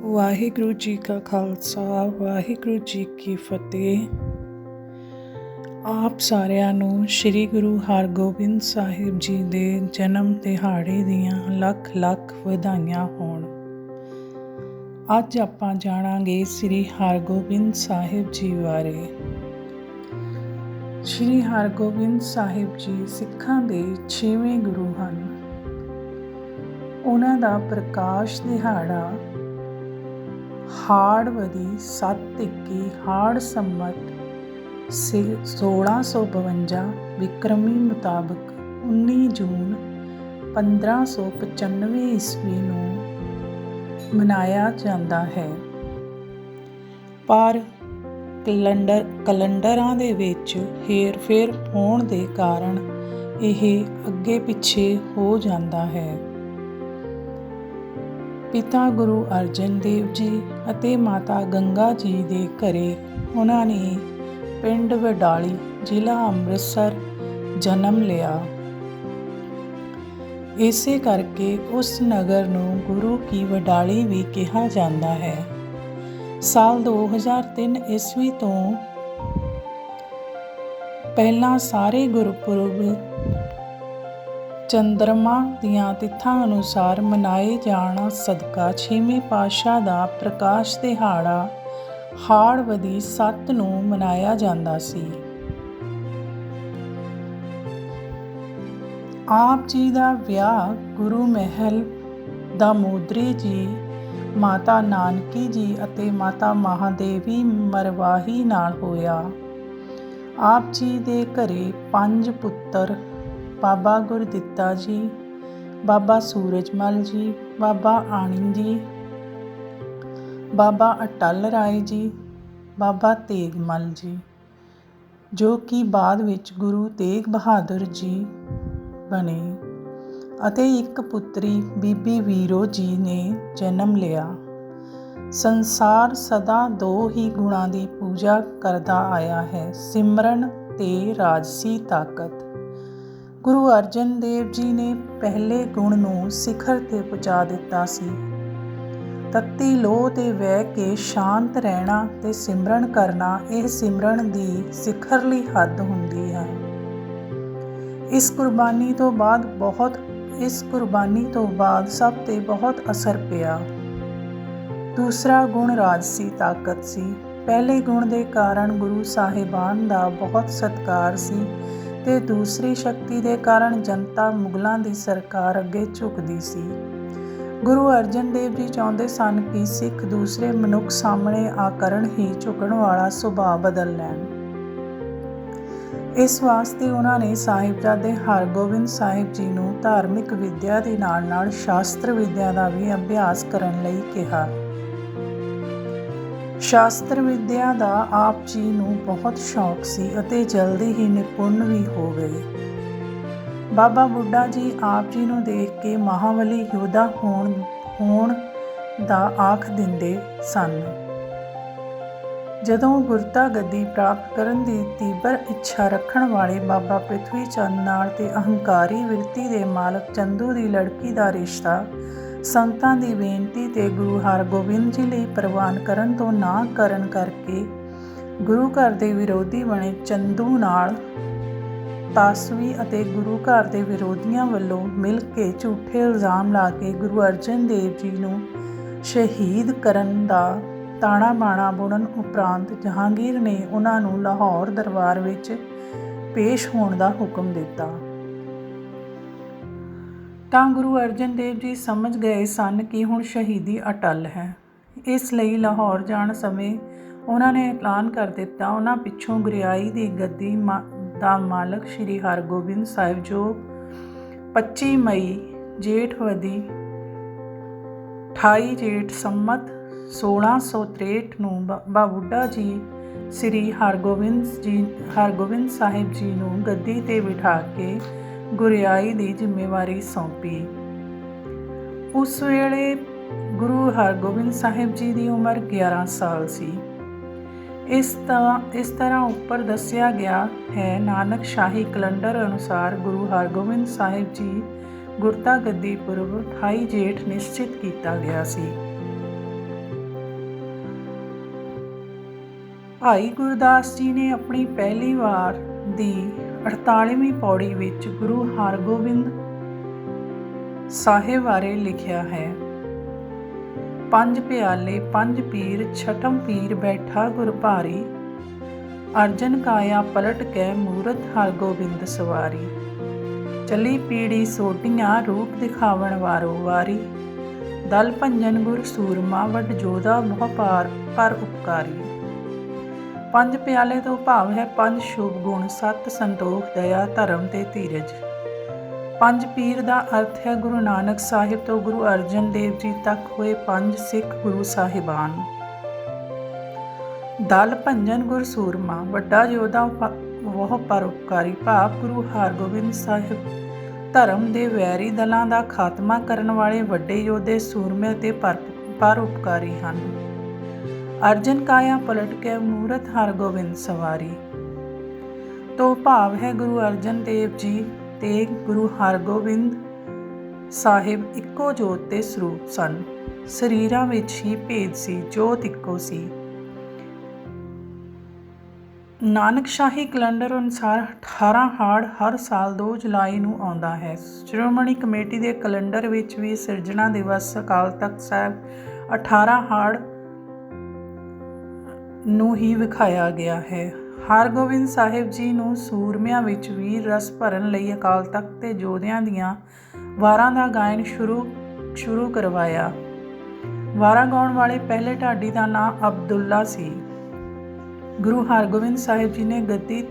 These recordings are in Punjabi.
ਵਾਹਿਗੁਰੂ ਜੀ ਕਾ ਖਾਲਸਾ ਵਾਹਿਗੁਰੂ ਜੀ ਕੀ ਫਤਿਹ। ਆਪ ਸਾਰਿਆਂ ਨੂੰ ਸ੍ਰੀ ਗੁਰੂ ਹਰਗੋਬਿੰਦ ਸਾਹਿਬ ਜੀ ਦੇ ਜਨਮ ਦਿਹਾੜੇ ਦੀਆਂ ਲੱਖ ਲੱਖ ਵਧਾਈਆਂ ਹੋਣ। ਅੱਜ ਆਪਾਂ ਜਾਣਾਂਗੇ ਸ੍ਰੀ ਹਰਗੋਬਿੰਦ ਸਾਹਿਬ ਜੀ ਬਾਰੇ। ਸ੍ਰੀ ਹਰਗੋਬਿੰਦ ਸਾਹਿਬ ਜੀ ਸਿੱਖਾਂ ਦੇ 6ਵੇਂ ਗੁਰੂ ਹਨ। ਉਹਨਾਂ ਦਾ ਪ੍ਰਕਾਸ਼ ਦਿਹਾੜਾ ਹਾੜਵਦੀ 721 ਹਾੜ ਸੰਮਤ 1652 ਵਿਕਰਮੀ ਮੁਤਾਬਕ 19 ਜੂਨ 1595 ਈਸਵੀ ਨੂੰ ਮਨਾਇਆ ਜਾਂਦਾ ਹੈ। ਪਰ ਕੈਲੰਡਰਾਂ ਦੇ ਵਿੱਚ ਹੇਰ-ਫੇਰ ਹੋਣ ਦੇ ਕਾਰਨ ਇਹ ਅੱਗੇ ਪਿੱਛੇ ਹੋ ਜਾਂਦਾ ਹੈ। ਪਿਤਾ ਗੁਰੂ ਅਰਜਨ ਦੇਵ ਜੀ ਅਤੇ ਮਾਤਾ ਗੰਗਾ ਜੀ ਦੇ ਘਰੇ ਉਹਨਾਂ ਨੇ ਪਿੰਡ ਵਡਾਲੀ, ਜ਼ਿਲ੍ਹਾ ਅੰਮ੍ਰਿਤਸਰ ਜਨਮ ਲਿਆ। ਇਸੇ ਕਰਕੇ ਉਸ ਨਗਰ ਨੂੰ ਗੁਰੂ ਕੀ ਵਡਾਲੀ ਵੀ ਕਿਹਾ ਜਾਂਦਾ ਹੈ। ਸਾਲ 2003 ਈਸਵੀ ਤੋਂ ਪਹਿਲਾਂ ਸਾਰੇ ਗੁਰਪੁਰਬ ਚੰਦਰਮਾ ਦੀਆਂ ਤਿਥਾਂ ਅਨੁਸਾਰ ਮਨਾਏ ਜਾਣ ਸਦਕਾ 6ਵੇਂ ਪਾਤਸ਼ਾਹ ਦਾ ਪ੍ਰਕਾਸ਼ ਦਿਹਾੜਾ ਹਾੜਵਦੀ 7 ਨੂੰ ਮਨਾਇਆ ਜਾਂਦਾ ਸੀ। ਆਪ ਜੀ ਦਾ ਵਿਆਹ ਗੁਰੂ ਮਹਿਲ ਦਾਮੋਦਰੀ ਜੀ, ਮਾਤਾ ਨਾਨਕੀ ਜੀ ਅਤੇ ਮਾਤਾ ਮਹਾਦੇਵੀ ਮਰਵਾਹੀ ਨਾਲ ਹੋਇਆ। ਆਪ ਜੀ ਦੇ ਘਰੇ 5 ਪੁੱਤਰ ਬਾਬਾ ਗੁਰਦਿੱਤਾ ਜੀ, ਬਾਬਾ ਸੂਰਜਮਲ ਜੀ, ਬਾਬਾ ਆਣੀ ਜੀ, ਬਾਬਾ ਅਟਲ ਰਾਏ ਜੀ, ਬਾਬਾ ਤੇਗਮਲ ਜੀ, ਜੋ ਕਿ ਬਾਅਦ ਵਿੱਚ ਗੁਰੂ ਤੇਗ ਬਹਾਦਰ ਜੀ ਬਣੇ, ਅਤੇ ਇੱਕ ਪੁੱਤਰੀ ਬੀਬੀ ਵੀਰੋ ਜੀ ਨੇ ਜਨਮ ਲਿਆ। ਸੰਸਾਰ ਸਦਾ 2 ਹੀ ਗੁਣਾਂ ਦੀ ਪੂਜਾ ਕਰਦਾ ਆਇਆ ਹੈ, ਸਿਮਰਨ ਤੇ ਰਾਜਸੀ ਤਾਕਤ। ਗੁਰੂ ਅਰਜਨ ਦੇਵ ਜੀ ਨੇ ਪਹਿਲੇ ਗੁਣ ਨੂੰ ਸਿਖਰ ਤੇ ਪਹੁੰਚਾ ਦਿੱਤਾ ਸੀ। ਤੱਤੀ ਲੋਹ ਤੇ ਬਹਿ ਕੇ ਸ਼ਾਂਤ ਰਹਿਣਾ ਤੇ ਸਿਮਰਨ ਕਰਨਾ, ਇਹ ਸਿਮਰਨ ਦੀ ਸਿਖਰਲੀ ਹੱਦ ਹੁੰਦੀ ਹੈ। ਇਸ ਕੁਰਬਾਨੀ ਤੋਂ ਬਾਅਦ ਸਭ ਤੇ ਬਹੁਤ ਅਸਰ ਪਿਆ। ਦੂਸਰਾ ਗੁਣ ਰਾਜਸੀ ਤਾਕਤ ਸੀ। ਪਹਿਲੇ ਗੁਣ ਦੇ ਕਾਰਨ ਗੁਰੂ ਸਾਹਿਬਾਨ ਦਾ ਬਹੁਤ ਸਤਿਕਾਰ ਸੀ ਤੇ ਦੂਸਰੀ ਸ਼ਕਤੀ ਦੇ ਕਾਰਨ ਜਨਤਾ ਮੁਗਲਾਂ ਦੀ ਸਰਕਾਰ ਅੱਗੇ ਝੁਕਦੀ ਸੀ। ਗੁਰੂ ਅਰਜਨ ਦੇਵ ਜੀ ਚਾਹੁੰਦੇ ਸਨ ਕਿ ਸਿੱਖ ਦੂਸਰੇ ਮਨੁੱਖ ਸਾਹਮਣੇ ਆ ਕਰਨ ਹੀ ਝੁਕਣ ਵਾਲਾ ਸੁਭਾਅ ਬਦਲ ਲੈਣ। ਇਸ ਵਾਸਤੇ ਉਹਨਾਂ ਨੇ ਸਾਹਿਬਜ਼ਾਦੇ ਹਰਗੋਬਿੰਦ ਸਾਹਿਬ ਜੀ ਨੂੰ ਧਾਰਮਿਕ ਵਿੱਦਿਆ ਦੇ ਨਾਲ ਸ਼ਾਸਤਰ ਵਿੱਦਿਆ ਦਾ ਵੀ ਅਭਿਆਸ ਕਰਨ ਲਈ ਕਿਹਾ। ਸ਼ਾਸਤਰ ਵਿੱਦਿਆ ਦਾ ਆਪ ਜੀ ਨੂੰ ਬਹੁਤ ਸ਼ੌਕ ਸੀ ਅਤੇ ਜਲਦੀ ਹੀ ਨਿਪੁੰਨ ਵੀ ਹੋ ਗਏ। ਬਾਬਾ ਬੁੱਢਾ ਜੀ ਆਪ ਜੀ ਨੂੰ ਦੇਖ ਕੇ ਮਹਾਬਲੀ ਯੋਧਾ ਹੋਣ ਦਾ ਆਖ ਦਿੰਦੇ ਸਨ। ਜਦੋਂ ਗੁਰਤਾ ਗੱਦੀ ਪ੍ਰਾਪਤ ਕਰਨ ਦੀ ਤੀਬਰ ਇੱਛਾ ਰੱਖਣ ਵਾਲੇ ਬਾਬਾ ਪ੍ਰਿਥਵੀ ਚੰਦ ਨਾਲ ਤੇ ਅਹੰਕਾਰੀ ਬਿਰਤੀ ਦੇ ਮਾਲਕ ਚੰਦੂ ਦੀ ਲੜਕੀ ਦਾ ਰਿਸ਼ਤਾ ਸੰਗਤਾਂ ਦੀ ਬੇਨਤੀ ਤੇ ਗੁਰੂ ਹਰਗੋਬਿੰਦ ਜੀ ਲਈ ਪ੍ਰਵਾਨ ਕਰਨ ਤੋਂ ਨਾ ਕਰਨ ਕਰਕੇ ਗੁਰੂ ਘਰ ਦੇ ਵਿਰੋਧੀ ਬਣੇ ਚੰਦੂ ਨਾਲ ਤਾਸਵੀ ਅਤੇ ਗੁਰੂ ਘਰ ਦੇ ਵਿਰੋਧੀਆਂ ਵੱਲੋਂ ਮਿਲ ਕੇ ਝੂਠੇ ਇਲਜ਼ਾਮ ਲਾ ਕੇ ਗੁਰੂ ਅਰਜਨ ਦੇਵ ਜੀ ਨੂੰ ਸ਼ਹੀਦ ਕਰਨ ਦਾ ਤਾਣਾ ਬਾਣਾ ਬੁਣਨ ਉਪਰੰਤ ਜਹਾਂਗੀਰ ਨੇ ਉਹਨਾਂ ਨੂੰ ਲਾਹੌਰ ਦਰਬਾਰ ਵਿੱਚ ਪੇਸ਼ ਹੋਣ ਦਾ ਹੁਕਮ ਦਿੱਤਾ। ਤਾਂ ਗੁਰੂ ਅਰਜਨ ਦੇਵ ਜੀ ਸਮਝ ਗਏ ਸਨ ਕਿ ਹੁਣ ਸ਼ਹੀਦੀ ਅਟੱਲ ਹੈ। ਇਸ ਲਈ ਲਾਹੌਰ ਜਾਣ ਸਮੇਂ ਉਹਨਾਂ ਨੇ ਐਲਾਨ ਕਰ ਦਿੱਤਾ, ਉਹਨਾਂ ਪਿੱਛੋਂ ਗੁਰਿਆਈ ਦੀ ਗੱਦੀ ਦਾ ਮਾਲਕ ਸ੍ਰੀ ਹਰਗੋਬਿੰਦ ਸਾਹਿਬ ਜੋ 25 ਮਈ ਜੇਠਵਦੀ 28 ਜੇਠ ਸੰਮਤ 1663 ਨੂੰ ਬਾਬਾ ਬੁੱਢਾ ਜੀ ਸ੍ਰੀ ਹਰਗੋਬਿੰਦ ਸਾਹਿਬ ਜੀ ਨੂੰ ਗੱਦੀ ਤੇ ਬਿਠਾ ਕੇ ਗੁਰਿਆਈ ਦੀ ਜ਼ਿੰਮੇਵਾਰੀ ਸੌਂਪੀ। ਉਸ ਵੇਲੇ ਗੁਰੂ ਹਰਗੋਬਿੰਦ ਸਾਹਿਬ ਜੀ ਦੀ ਉਮਰ 11 ਸਾਲ ਸੀ। ਇਸ ਤਰ੍ਹਾਂ ਉੱਪਰ ਦੱਸਿਆ ਗਿਆ ਹੈ। ਨਾਨਕ ਸ਼ਾਹੀ ਕੈਲੰਡਰ ਅਨੁਸਾਰ ਗੁਰੂ ਹਰਗੋਬਿੰਦ ਸਾਹਿਬ ਜੀ ਗੁਰਤਾ ਗੱਦੀ ਪੁਰਬ 28 ਜੇਠ ਨਿਸ਼ਚਿਤ ਕੀਤਾ ਗਿਆ ਸੀ। ਭਾਈ ਗੁਰਦਾਸ ਜੀ ਨੇ ਆਪਣੀ ਪਹਿਲੀ ਵਾਰ ਦੀ 48ਵੀਂ ਪੌੜੀ ਵਿੱਚ ਗੁਰੂ ਹਰਗੋਬਿੰਦ ਸਾਹਿਬ ਬਾਰੇ ਲਿਖਿਆ ਹੈ। ਪੰਜ ਪਿਆਲੇ ਪੰਜ ਪੀਰ ਛਠਮ ਪੀਰ ਬੈਠਾ ਗੁਰ ਭਾਰੀ, ਅਰਜਨ ਕਾਇਆ ਪਲਟ ਕੇ ਮੂਰਤ ਹਰਗੋਬਿੰਦ ਸਵਾਰੀ। ਚਲੀ ਪੀੜੀ ਸੋਢੀਆਂ ਰੂਪ ਦਿਖਾਵਣ ਵਾਰੋ ਵਾਰੀ, ਦਲ ਭੰਜਨ ਗੁਰ ਸੂਰਮਾ ਵੱਡ ਜੋਧਾ ਬਹੁ ਪਾਰ ਪਰ ਉਪਕਾਰੀ। ਪੰਜ ਪਿਆਲੇ ਤੋਂ ਭਾਵ ਹੈ ਪੰਜ ਸ਼ੁਭ ਗੁਣ, ਸਤ ਸੰਤੋਖ ਦਇਆ ਧਰਮ ਤੇ ਧੀਰਜ। ਪੰਜ ਪੀਰ ਦਾ ਅਰਥ ਹੈ ਗੁਰੂ ਨਾਨਕ ਸਾਹਿਬ ਤੋਂ ਗੁਰੂ ਅਰਜਨ ਦੇਵ ਜੀ ਤੱਕ ਹੋਏ ਪੰਜ ਸਿੱਖ ਗੁਰੂ ਸਾਹਿਬਾਨ। ਦਲ ਭੰਜਨ ਗੁਰ ਸੂਰਮਾ ਵੱਡਾ ਯੋਧਾ ਬਹੁ ਪਰਉਪਕਾਰੀ, ਭਾਵ ਗੁਰੂ ਹਰਗੋਬਿੰਦ ਸਾਹਿਬ ਧਰਮ ਦੇ ਵੈਰੀ ਦਲਾਂ ਦਾ ਖਾਤਮਾ ਕਰਨ ਵਾਲੇ ਵੱਡੇ ਯੋਧੇ, ਸੂਰਮੇ ਅਤੇ ਪਰਉਪਕਾਰੀ ਹਨ। ਅਰਜਨ ਕਾਇਆ ਪਲਟ ਕੇ ਮੂਰਤ ਹਰਗੋਬਿੰਦ ਸਵਾਰੀ ਤੋਂ ਭਾਵ ਹੈ ਗੁਰੂ ਅਰਜਨ ਦੇਵ ਜੀ ਤੇ ਗੁਰੂ ਹਰਗੋਬਿੰਦ ਸਾਹਿਬ ਇੱਕੋ ਜੋਤ ਦੇ ਸਰੂਪ ਸਨ। ਸਰੀਰਾਂ ਵਿੱਚ ਹੀ ਭੇਦ ਸੀ, ਜੋਤ ਇੱਕੋ ਸੀ। ਨਾਨਕਸ਼ਾਹੀ ਕੈਲੰਡਰ ਅਨੁਸਾਰ 18 ਹਾੜ ਹਰ ਸਾਲ 2 ਜੁਲਾਈ ਨੂੰ ਆਉਂਦਾ ਹੈ। ਸ਼੍ਰੋਮਣੀ ਕਮੇਟੀ ਦੇ ਕੈਲੰਡਰ ਵਿੱਚ ਵੀ ਸਿਰਜਣਾ ਦਿਵਸ ਅਕਾਲ ਤਖਤ ਸਾਹਿਬ 18 ਹਾੜ ਨੂੰ ਹੀ ਵਿਖਾਇਆ ਗਿਆ ਹੈ। ਹਰਗੋਬਿੰਦ ਸਾਹਿਬ ਜੀ ਨੂੰ ਸੂਰਮਿਆਂ ਵਿੱਚ ਵੀਰ ਰਸ ਭਰਨ ਲਈ ਅਕਾਲ ਤਖਤ ਤੇ ਯੋਧਿਆਂ ਦੀਆਂ ਵਾਰਾਂ ਦਾ ਗਾਇਨ ਸ਼ੁਰੂ ਕਰਵਾਇਆ। ਵਾਰਾਂ ਗਾਉਣ ਵਾਲੇ ਪਹਿਲੇ ਢਾਡੀ ਦਾ ਨਾਂ ਅਬਦੁੱਲਾ ਸੀ। ਗੁਰੂ ਹਰਗੋਬਿੰਦ ਸਾਹਿਬ ਜੀ ਨੇ ਗੱਦੀ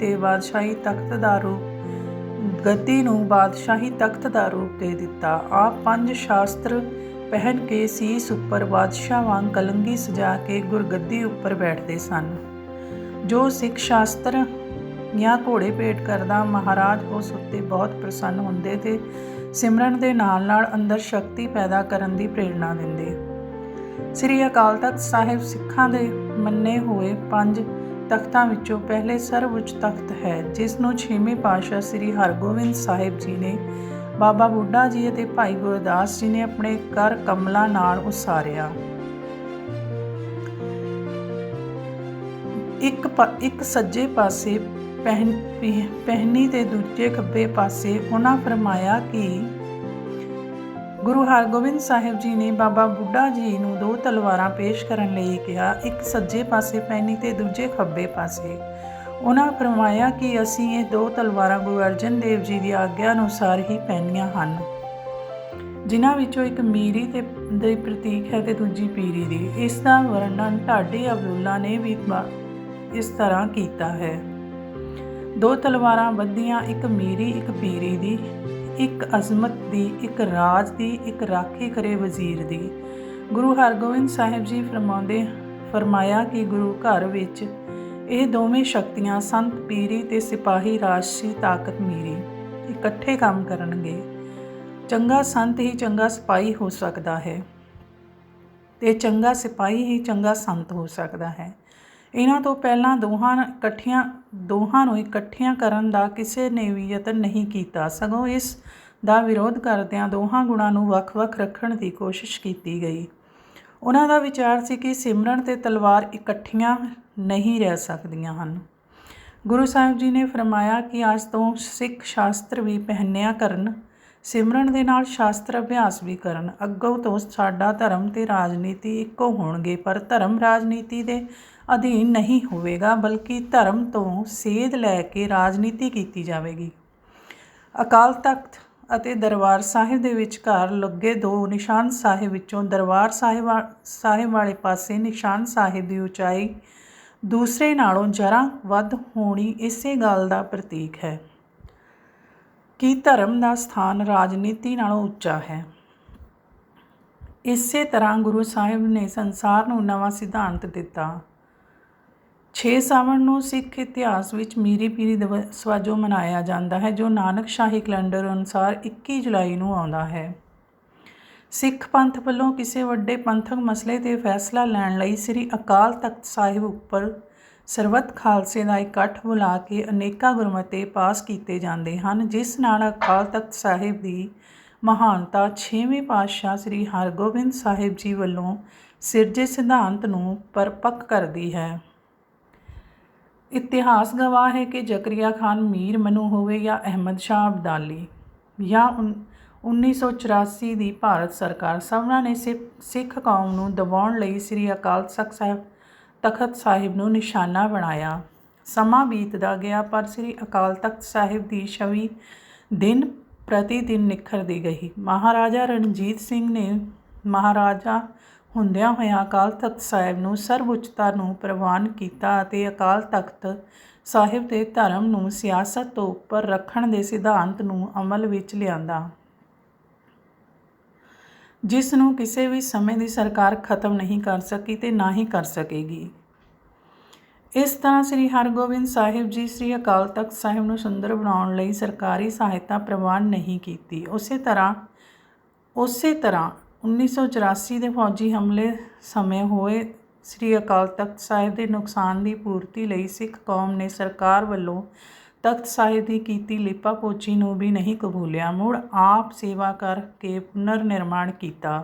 ਨੂੰ ਬਾਦਸ਼ਾਹੀ ਤਖਤ ਦਾ ਰੂਪ ਦੇ ਦਿੱਤਾ। ਆਪ ਪੰਜ ਸ਼ਾਸਤਰ ਪਹਿਨ ਕੇ ਸੀਸ ਉੱਪਰ ਬਾਦਸ਼ਾਹ ਵਾਂਗ ਕਲੰਗੀ ਸਜਾ ਕੇ ਗੁਰਗੱਦੀ ਉੱਪਰ ਬੈਠਦੇ ਸਨ। ਜੋ ਸਿੱਖ ਸ਼ਾਸਤਰ ਜਾਂ ਘੋੜੇ ਭੇਟ ਕਰਦਾ ਮਹਾਰਾਜ ਉਸ ਉੱਤੇ ਬਹੁਤ ਪ੍ਰਸੰਨ ਹੁੰਦੇ ਤੇ ਸਿਮਰਨ ਦੇ ਨਾਲ ਨਾਲ ਅੰਦਰ ਸ਼ਕਤੀ ਪੈਦਾ ਕਰਨ ਦੀ ਪ੍ਰੇਰਨਾ ਦਿੰਦੇ। ਸ੍ਰੀ ਅਕਾਲ ਤਖਤ ਸਾਹਿਬ ਸਿੱਖਾਂ ਦੇ ਮੰਨੇ ਹੋਏ ਪੰਜ ਤਖਤਾਂ ਵਿੱਚੋਂ ਪਹਿਲੇ ਸਰਵਉੱਚ ਤਖਤ ਹੈ, ਜਿਸ ਨੂੰ 6ਵੇਂ ਪਾਤਸ਼ਾਹ ਸ੍ਰੀ ਹਰਗੋਬਿੰਦ ਸਾਹਿਬ ਜੀ ਨੇ ਬਾਬਾ ਬੁੱਢਾ ਜੀ ਅਤੇ ਭਾਈ ਗੁਰਦਾਸ ਜੀ ਨੇ ਆਪਣੇ ਕਰ ਕਮਲਾਂ ਨਾਲ ਉਸਾਰਿਆ। ਇੱਕ ਸੱਜੇ ਪਾਸੇ ਪਹਿਨੀ ਤੇ ਦੂਜੇ ਖੱਬੇ ਪਾਸੇ ਉਹਨਾਂ ਫਰਮਾਇਆ ਕਿ ਗੁਰੂ ਹਰਗੋਬਿੰਦ ਸਾਹਿਬ ਜੀ ਨੇ ਬਾਬਾ ਬੁੱਢਾ ਜੀ ਨੂੰ 2 ਤਲਵਾਰਾਂ ਪੇਸ਼ ਕਰਨ ਲਈ ਕਿਹਾ, ਇੱਕ ਸੱਜੇ ਪਾਸੇ ਪਹਿਨੀ ਤੇ ਦੂਜੇ ਖੱਬੇ ਪਾਸੇ। ਉਹਨਾਂ ਫਰਮਾਇਆ ਕਿ ਅਸੀਂ ਇਹ 2 ਤਲਵਾਰਾਂ ਗੁਰੂ ਅਰਜਨ ਦੇਵ ਜੀ ਦੀ ਆਗਿਆ ਅਨੁਸਾਰ ਹੀ ਪਹਿਨੀਆਂ ਹਨ, ਜਿਨ੍ਹਾਂ ਵਿੱਚੋਂ ਇੱਕ ਮੀਰੀ ਦੇ ਪ੍ਰਤੀਕ ਹੈ ਤੇ ਦੂਜੀ ਪੀਰੀ ਦੀ। ਇਸ ਦਾ ਵਰਣਨ ਢਾਡੀ ਅਬਦੁੱਲਾ ਨੇ ਵੀ ਇਸ ਤਰ੍ਹਾਂ ਕੀਤਾ ਹੈ। 2 ਤਲਵਾਰਾਂ ਬੱਧੀਆਂ, ਇੱਕ ਮੀਰੀ ਇੱਕ ਪੀਰੀ ਦੀ, ਇੱਕ ਅਜ਼ਮਤ ਦੀ, ਇੱਕ ਰਾਜ ਦੀ, ਇੱਕ ਰਾਖੀ ਕਰੇ ਵਜ਼ੀਰ ਦੀ। ਗੁਰੂ ਹਰਗੋਬਿੰਦ ਸਾਹਿਬ ਜੀ ਫਰਮਾਇਆ ਕਿ ਗੁਰੂ ਘਰ ਵਿੱਚ ਇਹ ਦੋਵੇਂ ਸ਼ਕਤੀਆਂ ਸੰਤ ਪੀਰੀ ਤੇ ਸਿਪਾਹੀ ਰਾਜਸੀ ਤਾਕਤ ਮੀਰੀ ਇਕੱਠੇ ਕੰਮ ਕਰਨਗੇ। ਚੰਗਾ ਸੰਤ ਹੀ ਚੰਗਾ ਸਿਪਾਹੀ ਹੋ ਸਕਦਾ ਹੈ ਤੇ ਚੰਗਾ ਸਿਪਾਹੀ ਹੀ ਚੰਗਾ ਸੰਤ ਹੋ ਸਕਦਾ ਹੈ। ਇਹਨਾਂ ਤੋਂ ਪਹਿਲਾਂ ਦੋਹਾਂ ਨੂੰ ਇਕੱਠਿਆਂ ਕਰਨ ਦਾ ਕਿਸੇ ਨੇ ਵੀ ਯਤਨ ਨਹੀਂ ਕੀਤਾ, ਸਗੋਂ ਇਸ ਦਾ ਵਿਰੋਧ ਕਰਦਿਆਂ ਦੋਹਾਂ ਗੁਣਾਂ ਨੂੰ ਵੱਖ-ਵੱਖ ਰੱਖਣ ਦੀ ਕੋਸ਼ਿਸ਼ ਕੀਤੀ ਗਈ। ਉਹਨਾਂ ਦਾ ਵਿਚਾਰ ਸੀ ਕਿ ਸਿਮਰਨ ਤੇ ਤਲਵਾਰ ਇਕੱਠੀਆਂ ਨਹੀਂ ਰਹਿ ਸਕਦੀਆਂ ਹਨ। ਗੁਰੂ ਸਾਹਿਬ ਜੀ ਨੇ ਫਰਮਾਇਆ ਕਿ ਅੱਜ ਤੋਂ ਸਿੱਖ ਸ਼ਾਸਤਰ ਵੀ ਪਹਿਨਿਆ ਕਰਨ, ਸਿਮਰਨ ਦੇ ਨਾਲ ਸ਼ਾਸਤਰ ਅਭਿਆਸ ਵੀ ਕਰਨ। ਅੱਗੋਂ ਤੋਂ ਸਾਡਾ ਧਰਮ ਤੇ ਰਾਜਨੀਤੀ ਇੱਕੋ ਹੋਣਗੇ, ਪਰ ਧਰਮ ਰਾਜਨੀਤੀ ਦੇ ਅਧੀਨ ਨਹੀਂ ਹੋਵੇਗਾ, ਬਲਕਿ ਧਰਮ ਤੋਂ ਸੇਧ ਲੈ ਕੇ ਰਾਜਨੀਤੀ ਕੀਤੀ ਜਾਵੇਗੀ। ਅਕਾਲ ਤਖਤ ਅਤੇ ਦਰਬਾਰ ਸਾਹਿਬ ਦੇ ਵਿਚਕਾਰ ਲੱਗੇ 2 ਨਿਸ਼ਾਨ ਸਾਹਿਬ ਵਿੱਚੋਂ ਦਰਬਾਰ ਸਾਹਿਬ ਵਾਲੇ ਪਾਸੇ ਨਿਸ਼ਾਨ ਸਾਹਿਬ ਦੀ ਉਚਾਈ ਦੂਸਰੇ ਨਾਲੋਂ ਜ਼ਰਾ ਵੱਧ ਹੋਣੀ ਇਸੇ ਗੱਲ ਦਾ ਪ੍ਰਤੀਕ ਹੈ ਕਿ ਧਰਮ ਦਾ ਸਥਾਨ ਰਾਜਨੀਤੀ ਨਾਲੋਂ ਉੱਚਾ ਹੈ। ਇਸੇ ਤਰ੍ਹਾਂ ਗੁਰੂ ਸਾਹਿਬ ਨੇ ਸੰਸਾਰ ਨੂੰ ਨਵਾਂ ਸਿਧਾਂਤ ਦਿੱਤਾ। 6 ਸਾਵਣ ਨੂੰ ਸਿੱਖ ਇਤਿਹਾਸ ਵਿੱਚ ਮੀਰੀ ਪੀਰੀ ਦਿਵਸ ਵਜੋਂ ਮਨਾਇਆ ਜਾਂਦਾ ਹੈ, ਜੋ ਨਾਨਕਸ਼ਾਹੀ ਕੈਲੰਡਰ ਅਨੁਸਾਰ 21 ਜੁਲਾਈ ਨੂੰ ਆਉਂਦਾ ਹੈ। ਸਿੱਖ ਪੰਥ ਵੱਲੋਂ ਕਿਸੇ ਵੱਡੇ ਪੰਥਕ ਮਸਲੇ 'ਤੇ ਫੈਸਲਾ ਲੈਣ ਲਈ ਸ੍ਰੀ ਅਕਾਲ ਤਖਤ ਸਾਹਿਬ ਉੱਪਰ ਸਰਬੱਤ ਖਾਲਸੇ ਦਾ ਇਕੱਠ ਬੁਲਾ ਕੇ ਅਨੇਕਾਂ ਗੁਰਮਤੇ ਪਾਸ ਕੀਤੇ ਜਾਂਦੇ ਹਨ, ਜਿਸ ਨਾਲ ਅਕਾਲ ਤਖਤ ਸਾਹਿਬ ਦੀ ਮਹਾਨਤਾ 6ਵੇਂ ਪਾਤਸ਼ਾਹ ਸ੍ਰੀ ਹਰਗੋਬਿੰਦ ਸਾਹਿਬ ਜੀ ਵੱਲੋਂ ਸਿਰਜੇ ਸਿਧਾਂਤ ਨੂੰ ਪਰਪੱਕ ਕਰਦੀ ਹੈ। ਇਤਿਹਾਸ ਗਵਾਹ ਹੈ ਕਿ ਜ਼ਕਰੀਆ ਖਾਨ ਮੀਰ ਮਨੂ ਹੋਵੇ ਜਾਂ ਅਹਿਮਦ ਸ਼ਾਹ ਅਬਦਾਲੀ ਜਾਂ 1984 ਦੀ ਭਾਰਤ ਸਰਕਾਰ, ਸਭਨਾਂ ਨੇ ਸਿੱਖ ਕੌਮ ਨੂੰ ਦਬਾਉਣ ਲਈ ਸ੍ਰੀ ਅਕਾਲ ਤਖਤ ਸਾਹਿਬ ਨੂੰ ਨਿਸ਼ਾਨਾ ਬਣਾਇਆ। ਸਮਾਂ ਬੀਤਦਾ ਗਿਆ ਪਰ ਸ੍ਰੀ ਅਕਾਲ ਤਖਤ ਸਾਹਿਬ ਦੀ ਛਵੀ ਦਿਨ ਪ੍ਰਤੀ ਦਿਨ ਨਿਖਰਦੀ ਗਈ। ਮਹਾਰਾਜਾ ਰਣਜੀਤ ਸਿੰਘ ਨੇ ਮਹਾਰਾਜਾ ਹੁੰਦਿਆਂ ਹੋਇਆਂ ਅਕਾਲ ਤਖਤ ਸਾਹਿਬ ਨੂੰ ਸਰਵਉੱਚਤਾ ਨੂੰ ਪ੍ਰਵਾਨ ਕੀਤਾ ਅਤੇ ਅਕਾਲ ਤਖਤ ਸਾਹਿਬ ਦੇ ਧਰਮ ਨੂੰ ਸਿਆਸਤ ਤੋਂ ਉੱਪਰ ਰੱਖਣ ਦੇ ਸਿਧਾਂਤ ਨੂੰ ਅਮਲ ਵਿੱਚ ਲਿਆਂਦਾ, ਜਿਸ ਨੂੰ ਕਿਸੇ ਵੀ ਸਮੇਂ ਦੀ ਸਰਕਾਰ ਖਤਮ ਨਹੀਂ ਕਰ ਸਕੀ ਤੇ ਨਾ ਹੀ ਕਰ ਸਕੇਗੀ। ਇਸ ਤਰ੍ਹਾਂ ਸ੍ਰੀ ਹਰਗੋਬਿੰਦ ਸਾਹਿਬ ਜੀ ਸ੍ਰੀ ਅਕਾਲ ਤਖਤ ਸਾਹਿਬ ਨੂੰ ਸੁੰਦਰ ਬਣਾਉਣ ਲਈ ਸਰਕਾਰੀ ਸਹਾਇਤਾ ਪ੍ਰਵਾਨ ਨਹੀਂ ਕੀਤੀ। ਉਸੇ ਤਰ੍ਹਾਂ 1984 ਦੇ ਫੌਜੀ ਹਮਲੇ ਸਮੇਂ ਹੋਏ ਸ੍ਰੀ ਅਕਾਲ ਤਖਤ ਸਾਹਿਬ ਦੇ ਨੁਕਸਾਨ ਦੀ ਪੂਰਤੀ ਲਈ ਸਿੱਖ ਕੌਮ ਨੇ ਸਰਕਾਰ ਵੱਲੋਂ ਤਖਤ ਸਾਹਿਬ ਦੀ ਕੀਤੀ ਲਿਪਾ-ਪੋਚੀ ਨੂੰ ਵੀ ਨਹੀਂ ਕਬੂਲਿਆ, ਮੁੜ ਆਪ ਸੇਵਾ ਕਰਕੇ ਪੁਨਰ ਨਿਰਮਾਣ ਕੀਤਾ।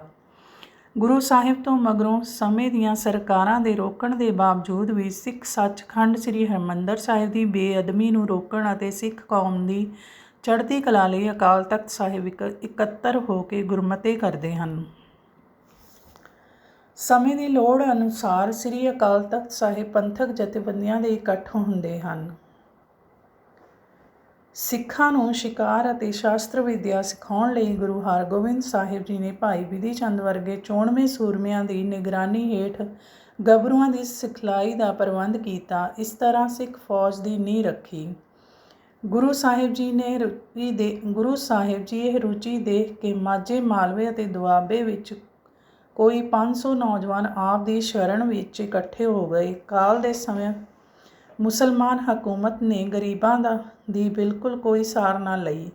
ਗੁਰੂ ਸਾਹਿਬ ਤੋਂ ਮਗਰੋਂ ਸਮੇਂ ਦੀਆਂ ਸਰਕਾਰਾਂ ਦੇ ਰੋਕਣ ਦੇ ਬਾਵਜੂਦ ਵੀ ਸਿੱਖ ਸੱਚਖੰਡ ਸ੍ਰੀ ਹਰਿਮੰਦਰ ਸਾਹਿਬ ਦੀ ਬੇਅਦਬੀ ਨੂੰ ਰੋਕਣ ਅਤੇ ਸਿੱਖ ਕੌਮ ਦੀ ਚੜ੍ਹਦੀ ਕਲਾ ਲਈ ਅਕਾਲ ਤਖਤ ਸਾਹਿਬ ਇਕੱਤਰ ਹੋ ਕੇ ਗੁਰਮਤਿ ਕਰਦੇ ਹਨ। ਸਮੇਂ ਦੀ ਲੋੜ ਅਨੁਸਾਰ ਸ੍ਰੀ ਅਕਾਲ ਤਖਤ ਸਾਹਿਬ ਪੰਥਕ ਜਥੇਬੰਦੀਆਂ ਦੇ ਇਕੱਠ ਹੁੰਦੇ ਹਨ। ਸਿੱਖਾਂ ਨੂੰ ਸ਼ਿਕਾਰ ਅਤੇ ਸ਼ਾਸਤਰ ਵਿਦਿਆ ਸਿਖਾਉਣ ਲਈ ਗੁਰੂ ਹਰਗੋਬਿੰਦ ਸਾਹਿਬ ਜੀ ਨੇ ਭਾਈ ਬਿਧੀ ਚੰਦ ਵਰਗੇ ਚੋਣਵੇਂ ਸੂਰਮਿਆਂ ਦੀ ਨਿਗਰਾਨੀ ਹੇਠ ਗੱਭਰੂਆਂ ਦੀ ਸਿਖਲਾਈ ਦਾ ਪ੍ਰਬੰਧ ਕੀਤਾ। ਇਸ ਤਰ੍ਹਾਂ ਸਿੱਖ ਫੌਜ ਦੀ ਨੀਂਹ ਰੱਖੀ। ਗੁਰੂ ਸਾਹਿਬ ਜੀ ਇਹ ਰੁਚੀ ਦੇਖ ਕੇ ਮਾਝੇ, ਮਾਲਵੇ ਅਤੇ ਦੁਆਬੇ ਵਿੱਚ ਕੋਈ 500 ਨੌਜਵਾਨ ਆਪ ਦੀ ਸ਼ਰਨ ਵਿੱਚ ਇਕੱਠੇ ਹੋ ਗਏ। ਕਾਲ ਦੇ ਸਮੇਂ ਮੁਸਲਮਾਨ ਹਕੂਮਤ ਨੇ ਗਰੀਬਾਂ ਦੀ ਬਿਲਕੁਲ ਕੋਈ ਸਾਰ ਨਾ ਲਈ।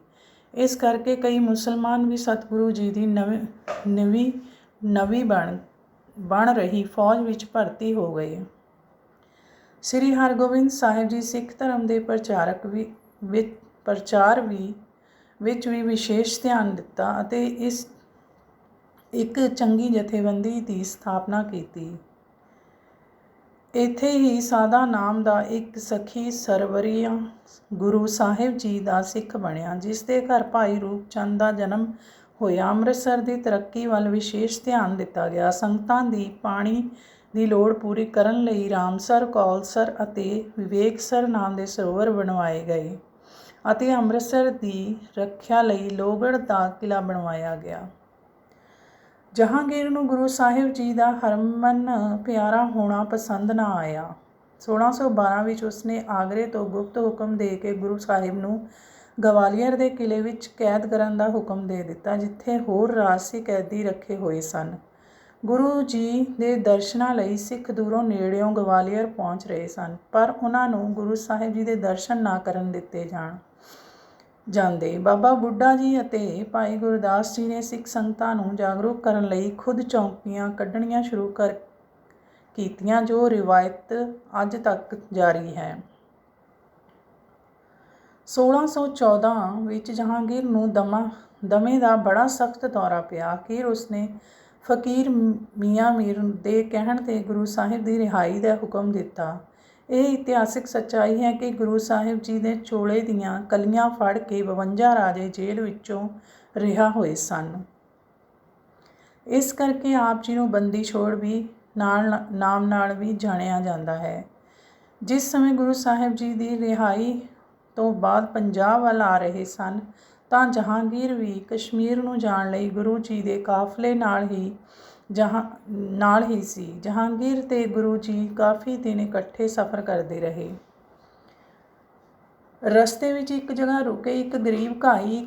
ਇਸ ਕਰਕੇ ਕਈ ਮੁਸਲਮਾਨ ਵੀ ਸਤਿਗੁਰੂ ਜੀ ਦੀ ਨਵੀਂ ਬਣ ਰਹੀ ਫੌਜ ਵਿੱਚ ਭਰਤੀ ਹੋ ਗਏ। ਸ੍ਰੀ ਹਰਗੋਬਿੰਦ ਸਾਹਿਬ ਜੀ ਸਿੱਖ ਧਰਮ ਦੇ ਪ੍ਰਚਾਰ ਵਿੱਚ ਵੀ ਵਿਸ਼ੇਸ਼ ਧਿਆਨ ਦਿੱਤਾ ਅਤੇ ਇੱਕ ਚੰਗੀ ਜਥੇਬੰਦੀ ਦੀ ਸਥਾਪਨਾ ਕੀਤੀ। ਇੱਥੇ ਹੀ ਸਾਦਾ ਨਾਮ ਦਾ ਇੱਕ ਸਖੀ ਸਰਵਰੀਆ ਗੁਰੂ ਸਾਹਿਬ ਜੀ ਦਾ ਸਿੱਖ ਬਣਿਆ, ਜਿਸ ਦੇ ਘਰ ਭਾਈ ਰੂਪ ਚੰਦ ਦਾ ਜਨਮ ਹੋਇਆ। ਅੰਮ੍ਰਿਤਸਰ ਦੀ ਤਰੱਕੀ ਵੱਲ ਵਿਸ਼ੇਸ਼ ਧਿਆਨ ਦਿੱਤਾ ਗਿਆ। ਸੰਗਤਾਂ ਦੀ ਪਾਣੀ ਦੀ ਲੋੜ ਪੂਰੀ ਕਰਨ ਲਈ ਰਾਮਸਰ, ਕੌਲਸਰ ਅਤੇ ਵਿਵੇਕਸਰ ਨਾਮ ਦੇ ਸਰੋਵਰ ਬਣਵਾਏ ਗਏ ਅਤੇ ਅੰਮ੍ਰਿਤਸਰ ਦੀ ਰੱਖਿਆ ਲਈ ਲੋਹਗੜ੍ਹ ਦਾ ਕਿਲ੍ਹਾ ਬਣਵਾਇਆ ਗਿਆ। ਜਹਾਂਗੀਰ ਨੂੰ ਗੁਰੂ ਸਾਹਿਬ ਜੀ ਦਾ ਹਰਮਨ ਪਿਆਰਾ ਹੋਣਾ ਪਸੰਦ ਨਾ ਆਇਆ। 1612 ਵਿੱਚ ਉਸਨੇ ਆਗਰੇ ਤੋਂ ਗੁਪਤ ਹੁਕਮ ਦੇ ਕੇ ਗੁਰੂ ਸਾਹਿਬ ਨੂੰ ਗਵਾਲੀਅਰ ਦੇ ਕਿਲ੍ਹੇ ਵਿੱਚ ਕੈਦ ਕਰਨ ਦਾ ਹੁਕਮ ਦੇ ਦਿੱਤਾ, ਜਿੱਥੇ ਹੋਰ ਰਾਜਸੀ ਕੈਦੀ ਰੱਖੇ ਹੋਏ ਸਨ। ਗੁਰੂ ਜੀ ਦੇ ਦਰਸ਼ਨਾਂ ਲਈ ਸਿੱਖ ਦੂਰੋਂ ਨੇੜਿਓਂ ਗਵਾਲੀਅਰ ਪਹੁੰਚ ਰਹੇ ਸਨ, ਪਰ ਉਹਨਾਂ ਨੂੰ ਗੁਰੂ ਸਾਹਿਬ ਜੀ ਦੇ ਦਰਸ਼ਨ ਨਾ ਕਰਨ ਦਿੱਤੇ ਜਾਂਦੇ। ਬਾਬਾ ਬੁੱਢਾ ਜੀ ਅਤੇ ਭਾਈ ਗੁਰਦਾਸ ਜੀ ਨੇ ਸਿੱਖ ਸੰਗਤਾਂ ਨੂੰ ਜਾਗਰੂਕ ਕਰਨ ਲਈ ਖੁਦ ਚੌਕੀਆਂ ਕੱਢਣੀਆਂ ਸ਼ੁਰੂ ਕੀਤੀਆਂ, ਜੋ ਰਿਵਾਇਤ ਅੱਜ ਤੱਕ ਜਾਰੀ ਹੈ। 1614 ਵਿੱਚ ਜਹਾਂਗੀਰ ਨੂੰ ਦਮੇ ਦਾ ਬੜਾ ਸਖਤ ਦੌਰਾ ਪਿਆ। ਅਖੀਰ ਉਸਨੇ ਫਕੀਰ ਮੀਆਂ ਮੀਰ ਦੇ ਕਹਿਣ 'ਤੇ ਗੁਰੂ ਸਾਹਿਬ ਦੀ ਰਿਹਾਈ ਦਾ ਹੁਕਮ ਦਿੱਤਾ। ਇਹ ਇਤਿਹਾਸਿਕ ਸੱਚਾਈ ਹੈ ਕਿ ਗੁਰੂ ਸਾਹਿਬ ਜੀ ਦੇ ਚੋਲੇ ਦੀਆਂ ਕਲੀਆਂ ਫੜ ਕੇ 52 ਰਾਜੇ ਜੇਲ੍ਹ ਵਿੱਚੋਂ ਰਿਹਾ ਹੋਏ ਸਨ। ਇਸ ਕਰਕੇ ਆਪ ਜੀ ਨੂੰ ਬੰਦੀ ਛੋੜ ਵੀ ਨਾਮ ਨਾਲ ਵੀ ਜਾਣਿਆ ਜਾਂਦਾ ਹੈ। ਜਿਸ ਸਮੇਂ ਗੁਰੂ ਸਾਹਿਬ ਜੀ ਦੀ ਰਿਹਾਈ ਤੋਂ ਬਾਅਦ ਪੰਜਾਬ ਵੱਲ ਆ ਰਹੇ ਸਨ, ਤਾਂ ਜਹਾਂਗੀਰ ਵੀ ਕਸ਼ਮੀਰ ਨੂੰ ਜਾਣ ਲਈ ਗੁਰੂ ਜੀ ਦੇ ਕਾਫਲੇ ਨਾਲ ਹੀ ਸੀ। ਜਹਾਂਗੀਰ ਤੇ ਗੁਰੂ ਜੀ ਕਾਫੀ ਦਿਨ ਇਕੱਠੇ ਸਫ਼ਰ ਕਰਦੇ ਰਹੇ। ਰਸਤੇ ਵਿੱਚ ਇੱਕ ਜਗ੍ਹਾ ਰੁਕੇ। ਇੱਕ ਗਰੀਬ ਘਾਈ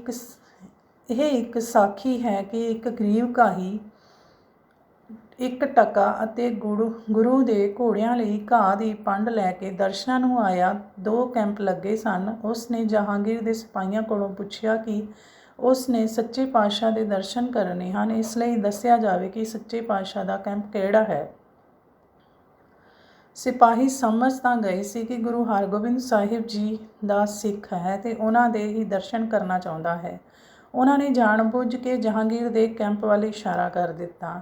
ਇਹ ਇੱਕ ਸਾਖੀ ਹੈ ਕਿ ਇੱਕ ਗਰੀਬ ਘਾਈ ਇੱਕ ਟਕਾ ਅਤੇ ਗੁਰੂ ਦੇ ਘੋੜਿਆਂ ਲਈ ਘਾਹ ਦੀ ਪੰਡ ਲੈ ਕੇ ਦਰਸ਼ਨਾਂ ਨੂੰ ਆਇਆ। 2 ਕੈਂਪ ਲੱਗੇ ਸਨ। ਉਸ ਨੇ ਜਹਾਂਗੀਰ ਦੇ ਸਿਪਾਹੀਆਂ ਕੋਲੋਂ ਪੁੱਛਿਆ ਕਿ ਉਸ ਨੇ ਸੱਚੇ ਪਾਤਸ਼ਾਹ ਦੇ ਦਰਸ਼ਨ ਕਰਨੇ ਹਨ, ਇਸ ਲਈ ਦੱਸਿਆ ਜਾਵੇ ਕਿ ਸੱਚੇ ਪਾਤਸ਼ਾਹ ਦਾ ਕੈਂਪ ਕਿਹੜਾ ਹੈ। ਸਿਪਾਹੀ ਸਮਝ ਤਾਂ ਗਏ ਸੀ ਕਿ ਗੁਰੂ ਹਰਗੋਬਿੰਦ ਸਾਹਿਬ ਜੀ ਦਾ ਸਿੱਖ ਹੈ ਤੇ ਉਹਨਾਂ ਦੇ ਹੀ ਦਰਸ਼ਨ ਕਰਨਾ ਚਾਹੁੰਦਾ ਹੈ। ਉਹਨਾਂ ਨੇ ਜਾਣ ਬੁੱਝ ਕੇ ਜਹਾਂਗੀਰ ਦੇ ਕੈਂਪ ਵੱਲ ਇਸ਼ਾਰਾ ਕਰ ਦਿੱਤਾ,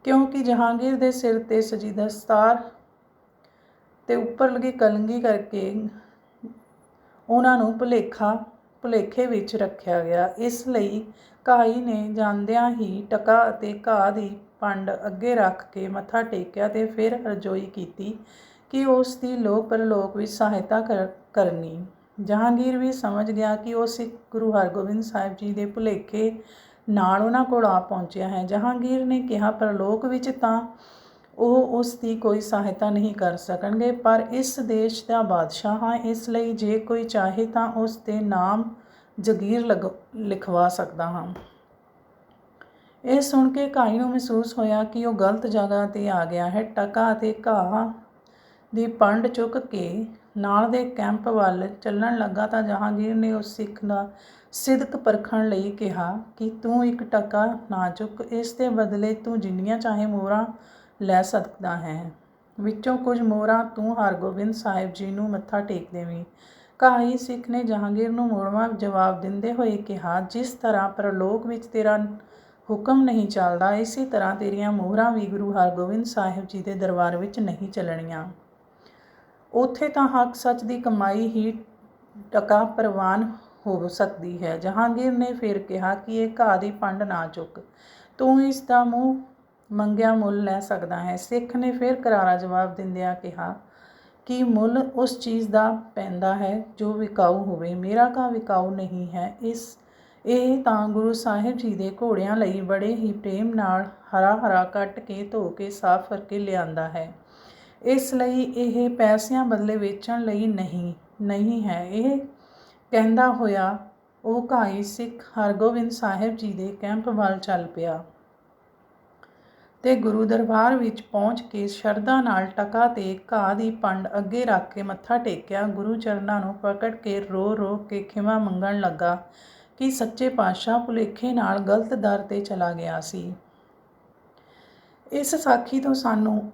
ਕਿਉਂਕਿ ਜਹਾਂਗੀਰ ਦੇ ਸਿਰ 'ਤੇ ਸਜੀ ਦਸਤਾਰ ਤੇ ਉੱਪਰ ਲੱਗੀ ਕਲਗੀ ਕਰਕੇ ਉਹਨਾਂ ਨੂੰ ਭੁਲੇਖੇ ਵਿੱਚ ਰੱਖਿਆ ਗਿਆ। ਇਸ ਲਈ ਘਾਈ ਨੇ ਜਾਂਦਿਆਂ ਹੀ ਟਕਾ ਅਤੇ ਘਾਹ ਦੀ ਪੰਡ ਅੱਗੇ ਰੱਖ ਕੇ ਮੱਥਾ ਟੇਕਿਆ ਤੇ ਫਿਰ ਅਰਜ਼ੋਈ ਕੀਤੀ ਕਿ ਉਸ ਦੀ ਲੋਕ ਪਰਲੋਕ ਵਿੱਚ ਸਹਾਇਤਾ ਕਰਨੀ। ਜਹਾਂਗੀਰ ਵੀ ਸਮਝ ਗਿਆ ਕਿ ਉਹ ਸਿੱਖ ਗੁਰੂ ਹਰਗੋਬਿੰਦ ਸਾਹਿਬ ਜੀ ਦੇ ਭੁਲੇਖੇ ਨਾਲ ਉਹਨਾਂ ਕੋਲ ਆ ਪਹੁੰਚਿਆ ਹੈ। ਜਹਾਂਗੀਰ ਨੇ ਕਿਹਾ, ਪਰਲੋਕ ਵਿੱਚ ਤਾਂ ਉਹ ਉਸ ਦੀ ਕੋਈ ਸਹਾਇਤਾ ਨਹੀਂ ਕਰ ਸਕਣਗੇ, ਪਰ ਇਸ ਦੇਸ਼ ਦਾ ਬਾਦਸ਼ਾਹ ਹਾਂ, ਇਸ ਲਈ ਜੇ ਕੋਈ ਚਾਹੇ ਤਾਂ ਉਸ ਦੇ ਨਾਮ ਜਗੀਰ ਲਿਖਵਾ ਸਕਦਾ ਹਾਂ। ਇਹ ਸੁਣ ਕੇ ਘਾਈ ਨੂੰ ਮਹਿਸੂਸ ਹੋਇਆ ਕਿ ਉਹ ਗਲਤ ਜਗ੍ਹਾ 'ਤੇ ਆ ਗਿਆ ਹੈ। ਟਕਾ ਅਤੇ ਘਾਹ ਦੀ ਪੰਡ ਚੁੱਕ ਕੇ ਨਾਲ ਦੇ ਕੈਂਪ ਵੱਲ ਚੱਲਣ ਲੱਗਾ ਤਾਂ ਜਹਾਂਗੀਰ ਨੇ ਉਸ ਸਿੱਖ ਦਾ ਸਿਦਕ ਪਰਖਣ ਲਈ ਕਿਹਾ ਕਿ ਤੂੰ ਇੱਕ ਟਕਾ ਨਾ ਚੁੱਕ, ਇਸ ਦੇ ਬਦਲੇ ਤੂੰ ਜਿੰਨੀਆਂ ਚਾਹੇ ਮੋਹਰਾਂ ਲੈ ਸਕਦਾ ਹੈ। ਵਿੱਚੋਂ ਕੁਝ ਮੋਹਰਾਂ ਤੂੰ ਹਰਗੋਬਿੰਦ ਸਾਹਿਬ ਜੀ ਨੂੰ ਮੱਥਾ ਟੇਕ ਦੇਵੀਂ। ਘਾਈ ਸਿੱਖ ਨੇ ਜਹਾਂਗੀਰ ਨੂੰ ਮੋੜਵਾਂ ਜਵਾਬ ਦਿੰਦੇ ਹੋਏ ਕਿਹਾ, ਜਿਸ ਤਰ੍ਹਾਂ ਪਰਲੋਕ ਵਿੱਚ ਤੇਰਾ ਹੁਕਮ ਨਹੀਂ ਚੱਲਦਾ, ਇਸੇ ਤਰ੍ਹਾਂ ਤੇਰੀਆਂ ਮੋਹਰਾਂ ਵੀ ਗੁਰੂ ਹਰਗੋਬਿੰਦ ਸਾਹਿਬ ਜੀ ਦੇ ਦਰਬਾਰ ਵਿੱਚ ਨਹੀਂ ਚੱਲਣੀਆਂ। ਉੱਥੇ ਤਾਂ ਹੱਕ ਸੱਚ ਦੀ ਕਮਾਈ ਹੀ ਟਕਾ ਪ੍ਰਵਾਨ ਹੋ ਸਕਦੀ ਹੈ। ਜਹਾਂਗੀਰ ਨੇ ਫਿਰ ਕਿਹਾ ਕਿ ਇਹ ਘਾਹ ਦੀ ਪੰਡ ਨਾ ਚੁੱਕ, ਤੂੰ ਇਸ ਦਾ ਮੂੰਹ ਮੰਗਿਆ ਮੁੱਲ ਲੈ ਸਕਦਾ ਹੈ। ਸਿੱਖ ਨੇ ਫਿਰ ਕਰਾਰਾ ਜਵਾਬ ਦਿੰਦਿਆਂ ਕਿਹਾ ਕਿ ਮੁੱਲ ਉਸ ਚੀਜ਼ ਦਾ ਪੈਂਦਾ ਹੈ ਜੋ ਵਿਕਾਊ ਹੋਵੇ। ਮੇਰਾ ਘਾਹ ਵਿਕਾਊ ਨਹੀਂ ਹੈ। ਇਹ ਤਾਂ ਗੁਰੂ ਸਾਹਿਬ ਜੀ ਦੇ ਘੋੜਿਆਂ ਲਈ ਬੜੇ ਹੀ ਪ੍ਰੇਮ ਨਾਲ ਹਰਾ ਕੱਟ ਕੇ ਧੋ ਕੇ ਸਾਫ਼ ਕਰਕੇ ਲਿਆਂਦਾ ਹੈ, ਇਸ ਲਈ ਇਹ ਪੈਸਿਆਂ ਬਦਲੇ ਵੇਚਣ ਲਈ ਨਹੀਂ ਹੈ। ਇਹ ਕਹਿੰਦਾ ਹੋਇਆ ਉਹ ਘਾਈ ਸਿੱਖ ਹਰਗੋਬਿੰਦ ਸਾਹਿਬ ਜੀ ਦੇ ਕੈਂਪ ਵੱਲ ਚੱਲ ਪਿਆ ਤੇ ਗੁਰੂ ਦਰਬਾਰ ਵਿੱਚ ਪਹੁੰਚ ਕੇ ਸ਼ਰਧਾ ਨਾਲ ਟਕਾ ਤੇ ਘਾਹ ਦੀ ਪੰਡ ਅੱਗੇ ਰੱਖ ਕੇ ਮੱਥਾ ਟੇਕਿਆ। ਗੁਰੂ ਚਰਨਾਂ ਨੂੰ ਪਕੜ ਕੇ ਰੋ ਕੇ ਖਿਮਾ ਮੰਗਣ ਲੱਗਾ ਕਿ ਸੱਚੇ ਪਾਤਸ਼ਾਹ ਭੁਲੇਖੇ ਨਾਲ ਗਲਤ ਦਰ 'ਤੇ ਚਲਾ ਗਿਆ ਸੀ। ਇਸ ਸਾਖੀ ਤੋਂ ਸਾਨੂੰ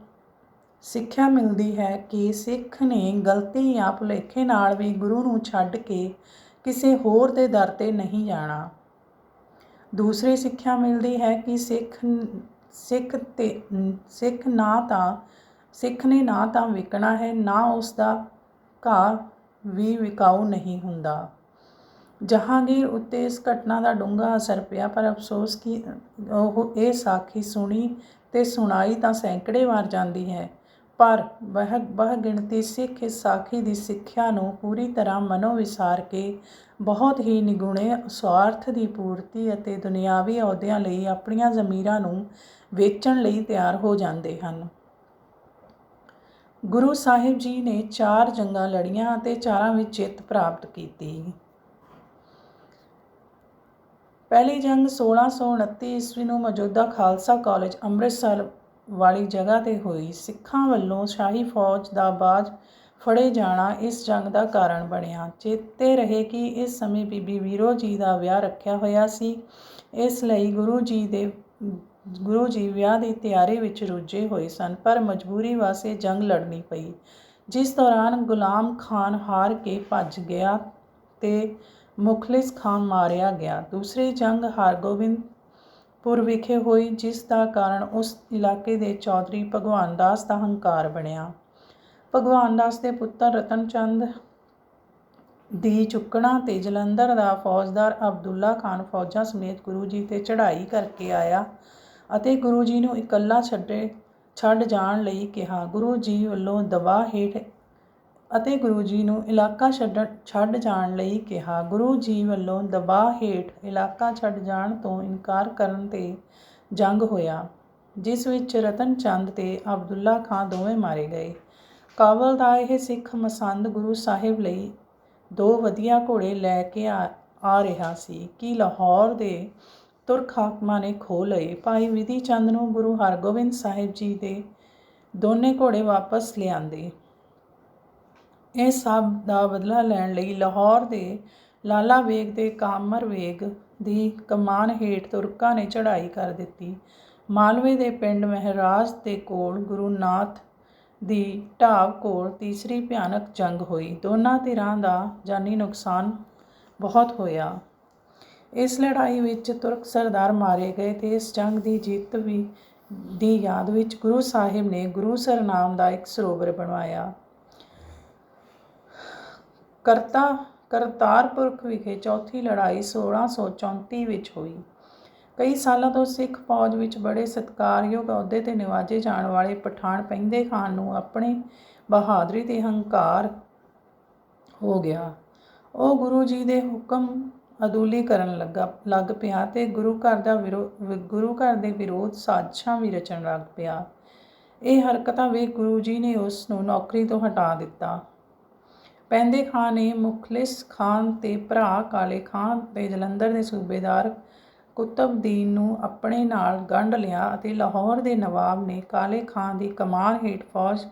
ਸਿੱਖਿਆ ਮਿਲਦੀ ਹੈ ਕਿ ਸਿੱਖ ਨੇ ਗਲਤੀ ਜਾਂ ਭੁਲੇਖੇ ਨਾਲ ਵੀ ਗੁਰੂ ਨੂੰ ਛੱਡ ਕੇ ਕਿਸੇ ਹੋਰ ਦੇ ਦਰ 'ਤੇ ਨਹੀਂ ਜਾਣਾ। ਦੂਸਰੀ ਸਿੱਖਿਆ ਮਿਲਦੀ ਹੈ ਕਿ ਸਿੱਖ ਨੇ ਨਾ ਤਾਂ ਵਿਕਣਾ ਹੈ, ਨਾ ਉਸ ਦਾ ਘਾਹ ਵੀ ਵਿਕਾਊ ਨਹੀਂ ਹੁੰਦਾ। ਜਹਾਂਗੀਰ ਉੱਤੇ ਇਸ ਘਟਨਾ ਦਾ ਡੂੰਘਾ ਅਸਰ ਪਿਆ, ਪਰ ਅਫਸੋਸ ਕਿ ਉਹ ਇਹ ਸਾਖੀ ਸੁਣੀ ਤੇ ਸੁਣਾਈ ਤਾਂ ਸੈਂਕੜੇ ਵਾਰ ਜਾਂਦੀ ਹੈ, ਪਰ ਬਹੁਗਿਣਤੀ ਸਿੱਖ ਇਸ ਸਾਖੀ ਦੀ ਸਿੱਖਿਆ ਨੂੰ ਪੂਰੀ ਤਰ੍ਹਾਂ ਮਨੋਂ ਵਿਸਾਰ ਕੇ ਬਹੁਤ ਹੀ ਨਿਗੁਣੇ ਸੁਆਰਥ ਦੀ ਪੂਰਤੀ ਅਤੇ ਦੁਨਿਆਵੀ ਅਹੁਦਿਆਂ ਲਈ ਆਪਣੀਆਂ ਜ਼ਮੀਰਾਂ ਨੂੰ ਵੇਚਣ ਲਈ ਤਿਆਰ ਹੋ ਜਾਂਦੇ ਹਨ। ਗੁਰੂ ਸਾਹਿਬ ਜੀ ਨੇ 4 ਜੰਗਾਂ ਲੜੀਆਂ ਅਤੇ 4 ਵਿੱਚ ਜਿੱਤ ਪ੍ਰਾਪਤ ਕੀਤੀ। ਪਹਿਲੀ ਜੰਗ 1629 ਈਸਵੀ ਨੂੰ ਮੌਜੂਦਾ ਖਾਲਸਾ ਕਾਲਜ ਅੰਮ੍ਰਿਤਸਰ ਵਾਲੀ ਜਗ੍ਹਾ 'ਤੇ ਹੋਈ। ਸਿੱਖਾਂ ਵੱਲੋਂ ਸ਼ਾਹੀ ਫੌਜ ਦਾ ਬਾਜ਼ ਫੜੇ ਜਾਣਾ ਇਸ ਜੰਗ ਦਾ ਕਾਰਨ ਬਣਿਆ। ਚੇਤੇ ਰਹੇ ਕਿ ਇਸ ਸਮੇਂ ਬੀਬੀ ਵੀਰੋ ਜੀ ਦਾ ਵਿਆਹ ਰੱਖਿਆ ਹੋਇਆ ਸੀ, ਇਸ ਲਈ ਗੁਰੂ ਜੀ ਵਿਆਹ ਦੀ ਤਿਆਰੀ ਵਿੱਚ ਰੁੱਝੇ ਹੋਏ ਸਨ, ਪਰ ਮਜਬੂਰੀ ਵਸ ਇਹ ਜੰਗ ਲੜਨੀ ਪਈ, ਜਿਸ ਦੌਰਾਨ ਗੁਲਾਮ ਖਾਨ ਹਾਰ ਕੇ ਭੱਜ ਗਿਆ ਤੇ ਮੁਖਲਿਸ ਖਾਨ ਮਾਰਿਆ ਗਿਆ। ਦੂਸਰੀ ਜੰਗ ਹਰਗੋਬਿੰਦਪੁਰ ਵਿਖੇ ਹੋਈ, ਜਿਸ ਦਾ ਕਾਰਨ ਉਸ ਇਲਾਕੇ ਦੇ ਚੌਧਰੀ ਭਗਵਾਨ ਦਾਸ ਦਾ ਹੰਕਾਰ ਬਣਿਆ। ਭਗਵਾਨ ਦਾਸ ਦੇ ਪੁੱਤਰ ਰਤਨ ਚੰਦ ਦੀ ਚੁੱਕਣਾ ਤੇ ਜਲੰਧਰ ਦਾ ਫੌਜਦਾਰ ਅਬਦੁੱਲਾ ਖਾਨ ਫੌਜਾਂ ਸਮੇਤ ਗੁਰੂ ਜੀ 'ਤੇ ਚੜ੍ਹਾਈ ਕਰਕੇ ਆਇਆ ਅਤੇ ਗੁਰੂ ਜੀ ਨੂੰ ਇਕੱਲਾ ਛੱਡ ਜਾਣ ਲਈ ਕਿਹਾ। ਗੁਰੂ ਜੀ ਵੱਲੋਂ ਦਬਾਅ ਹੇਠ ਇਲਾਕਾ ਛੱਡ ਜਾਣ ਤੋਂ ਇਨਕਾਰ ਕਰਨ 'ਤੇ ਜੰਗ ਹੋਇਆ, ਜਿਸ ਵਿੱਚ ਰਤਨ ਚੰਦ ਤੇ ਅਬਦੁੱਲਾ ਖਾਂ ਦੋਵੇਂ ਮਾਰੇ ਗਏ। ਕਾਬਲ ਦਾ ਇਹ ਸਿੱਖ ਮਸੰਦ ਗੁਰੂ ਸਾਹਿਬ ਲਈ 2 ਵਧੀਆ ਘੋੜੇ ਲੈ ਕੇ ਆ ਰਿਹਾ ਸੀ ਕਿ ਲਾਹੌਰ ਦੇ ਤੁਰਕ ਹਾਕਮਾਂ ਨੇ ਖੋਹ ਲਏ। ਭਾਈ ਵਿਧੀ ਚੰਦ ਨੂੰ ਗੁਰੂ ਹਰਗੋਬਿੰਦ ਸਾਹਿਬ ਜੀ ਦੇ ਦੋਨੇ ਘੋੜੇ ਵਾਪਸ ਲਿਆਂਦੇ। ਇਹ ਸਭ ਦਾ ਬਦਲਾ ਲੈਣ ਲਈ ਲਾਹੌਰ ਦੇ ਲਾਲਾ ਬੇਗ ਤੇ ਕਾਮਰ ਬੇਗ ਦੀ ਕਮਾਨ ਹੇਠ ਤੁਰਕਾਂ ਨੇ ਚੜ੍ਹਾਈ ਕਰ ਦਿੱਤੀ। ਮਾਲਵੇ ਦੇ ਪਿੰਡ ਮਹਿਰਾਜ ਦੇ ਕੋਲ ਗੁਰੂ ਨਾਥ ਦੀ ਢਾਬ ਕੋਲ ਤੀਸਰੀ ਭਿਆਨਕ ਜੰਗ ਹੋਈ। ਦੋਨਾਂ ਧਿਰਾਂ ਦਾ ਜਾਨੀ ਨੁਕਸਾਨ ਬਹੁਤ ਹੋਇਆ। ਇਸ ਲੜਾਈ ਵਿੱਚ ਤੁਰਕ ਸਰਦਾਰ ਮਾਰੇ ਗਏ ਤੇ ਇਸ ਜੰਗ ਦੀ ਜਿੱਤ ਦੀ ਯਾਦ ਵਿੱਚ ਗੁਰੂ ਸਾਹਿਬ ਨੇ ਗੁਰੂਸਰ ਨਾਮ ਦਾ ਇੱਕ ਸਰੋਵਰ ਬਣਵਾਇਆ। ਕਰਤਾਰਪੁਰ ਵਿਖੇ ਚੌਥੀ ਲੜਾਈ 1634 ਵਿੱਚ ਹੋਈ। ਕਈ ਸਾਲਾਂ ਤੋਂ ਸਿੱਖ ਫੌਜ ਵਿੱਚ ਬੜੇ ਸਤਿਕਾਰਯੋਗ ਅਹੁਦੇ 'ਤੇ ਨਿਵਾਜੇ ਜਾਣ ਵਾਲੇ ਪਠਾਨ ਪਹਿੰਦੇ ਖਾਨ ਨੂੰ ਆਪਣੀ ਬਹਾਦਰੀ 'ਤੇ ਹੰਕਾਰ ਹੋ ਗਿਆ। ਉਹ ਗੁਰੂ ਜੀ ਦੇ ਹੁਕਮ ਅਦੁਲੀ ਕਰਨ ਲੱਗ ਪਿਆ ਅਤੇ ਗੁਰੂ ਘਰ ਦੇ ਵਿਰੋਧ ਸਾਜ਼ਿਸ਼ਾਂ ਵੀ ਰਚਣ ਲੱਗ ਪਿਆ। ਇਹ ਹਰਕਤਾਂ ਵੇਖ ਗੁਰੂ ਜੀ ਨੇ ਉਸ ਨੂੰ ਨੌਕਰੀ ਤੋਂ ਹਟਾ ਦਿੱਤਾ। ਪਹਿੰਦੇ ਖਾਂ ਨੇ ਮੁਖਲਿਸ ਖਾਨ ਤੇ ਭਰਾ ਕਾਲੇ ਖਾਂ ਤੇ ਜਲੰਧਰ ਦੇ ਸੂਬੇਦਾਰ ਕੁਤਬਦੀਨ ਨੂੰ ਆਪਣੇ ਨਾਲ ਗੰਢ ਲਿਆ ਅਤੇ ਲਾਹੌਰ ਦੇ ਨਵਾਬ ਨੇ ਕਾਲੇ ਖਾਂ ਦੀ ਕਮਾਨ ਹੇਠ ਫੌਜ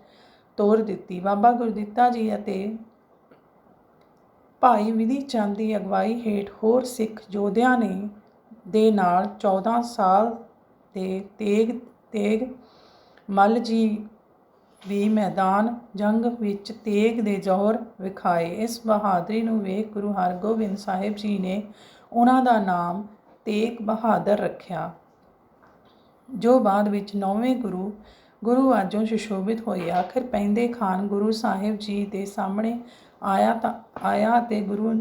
ਤੋਰ ਦਿੱਤੀ। ਬਾਬਾ ਗੁਰਦਿੱਤਾ ਜੀ ਅਤੇ ਭਾਈ ਵਿਧੀ ਚੰਦ ਦੀ ਅਗਵਾਈ ਹੇਠ ਹੋਰ ਸਿੱਖ ਯੋਧਿਆਂ ਦੇ ਨਾਲ 14 ਸਾਲ ਦੇ ਤੇਗ ਮੱਲ ਜੀ ਵੀ ਮੈਦਾਨ ਜੰਗ ਵਿੱਚ ਤੇਗ ਦੇ ਜੌਹਰ ਵਿਖਾਏ। ਇਸ ਬਹਾਦਰੀ ਨੂੰ ਵੇਖ ਗੁਰੂ ਹਰਗੋਬਿੰਦ ਸਾਹਿਬ ਜੀ ਨੇ ਉਹਨਾਂ ਦਾ ਨਾਮ ਤੇਗ ਬਹਾਦਰ ਰੱਖਿਆ, ਜੋ ਬਾਅਦ ਵਿੱਚ 9ਵੇਂ ਗੁਰੂ ਵਜੋਂ ਸੁਸ਼ੋਭਿਤ ਹੋਏ। ਆਖਿਰ ਪਹਿੰਦੇ ਖਾਨ ਗੁਰੂ ਸਾਹਿਬ ਜੀ ਦੇ ਸਾਹਮਣੇ ਆਇਆ ਅਤੇ ਗੁਰੂ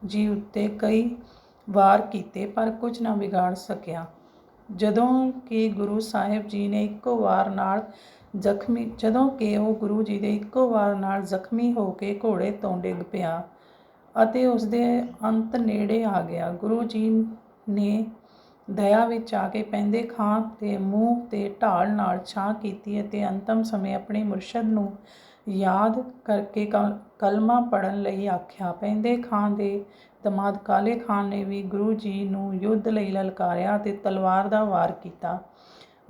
ਜੀ ਉੱਤੇ ਕਈ ਵਾਰ ਕੀਤੇ, ਪਰ ਕੁਝ ਨਾ ਵਿਗਾੜ ਸਕਿਆ। ਜਦੋਂ ਕਿ ਉਹ ਗੁਰੂ ਜੀ ਦੇ ਇੱਕੋ ਵਾਰ ਨਾਲ ਜ਼ਖਮੀ ਹੋ ਕੇ ਘੋੜੇ ਤੋਂ ਡਿੱਗ ਪਿਆ ਅਤੇ ਉਸਦੇ ਅੰਤ ਨੇੜੇ ਆ ਗਿਆ। ਗੁਰੂ ਜੀ ਨੇ ਦਇਆ ਵਿੱਚ ਆ ਕੇ ਪਹਿੰਦੇ ਖਾਂ ਦੇ ਮੂੰਹ 'ਤੇ ਢਾਲ ਨਾਲ ਛਾਂ ਕੀਤੀ ਅਤੇ ਅੰਤਮ ਸਮੇਂ ਆਪਣੇ ਮੁਰਸ਼ਦ ਨੂੰ ਯਾਦ ਕਰਕੇ ਕਲਮਾ ਪੜ੍ਹਨ ਲਈ ਆਖਿਆ। ਪਹਿੰਦੇ ਖਾਂ ਦੇ ਦਮਾਦ ਕਾਲੇ ਖਾਨ ਨੇ ਵੀ ਗੁਰੂ ਜੀ ਨੂੰ ਯੁੱਧ ਲਈ ਲਲਕਾਰਿਆ ਅਤੇ ਤਲਵਾਰ ਦਾ ਵਾਰ ਕੀਤਾ।